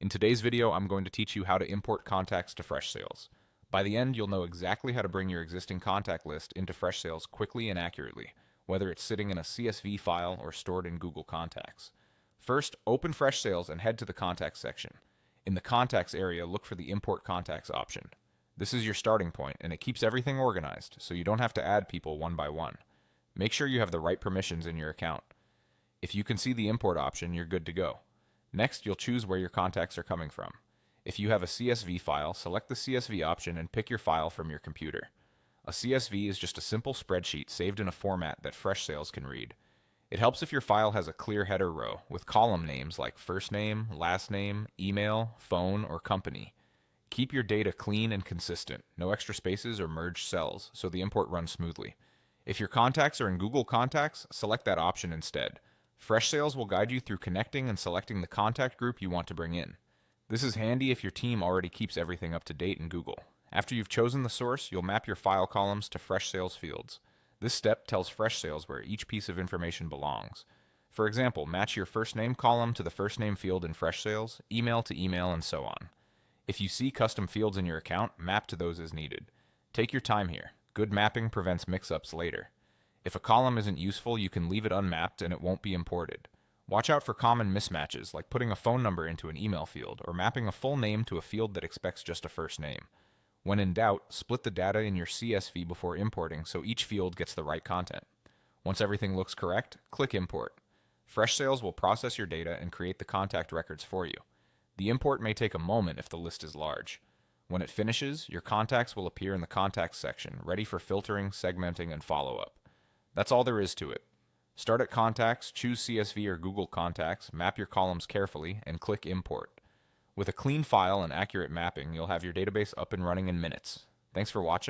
In today's video, I'm going to teach you how to import contacts to Freshsales. By the end, you'll know exactly how to bring your existing contact list into Freshsales quickly and accurately, whether it's sitting in a CSV file or stored in Google Contacts. First, open Freshsales and head to the Contacts section. In the Contacts area, look for the Import Contacts option. This is your starting point, and it keeps everything organized, so you don't have to add people one by one. Make sure you have the right permissions in your account. If you can see the import option, you're good to go. Next, you'll choose where your contacts are coming from. If you have a CSV file, select the CSV option and pick your file from your computer. A CSV is just a simple spreadsheet saved in a format that Freshsales can read. It helps if your file has a clear header row with column names like first name, last name, email, phone, or company. Keep your data clean and consistent, no extra spaces or merged cells, so the import runs smoothly. If your contacts are in Google Contacts, select that option instead. Freshsales will guide you through connecting and selecting the contact group you want to bring in. This is handy if your team already keeps everything up to date in Google. After you've chosen the source, you'll map your file columns to Freshsales fields. This step tells Freshsales where each piece of information belongs. For example, match your first name column to the first name field in Freshsales, email to email, and so on. If you see custom fields in your account, map to those as needed. Take your time here. Good mapping prevents mix-ups later. If a column isn't useful, you can leave it unmapped and it won't be imported. Watch out for common mismatches, like putting a phone number into an email field or mapping a full name to a field that expects just a first name. When in doubt, split the data in your CSV before importing so each field gets the right content. Once everything looks correct, click Import. Freshsales will process your data and create the contact records for you. The import may take a moment if the list is large. When it finishes, your contacts will appear in the Contacts section, ready for filtering, segmenting, and follow-up. That's all there is to it. Start at Contacts, choose CSV or Google Contacts, map your columns carefully, and click Import. With a clean file and accurate mapping, you'll have your database up and running in minutes. Thanks for watching.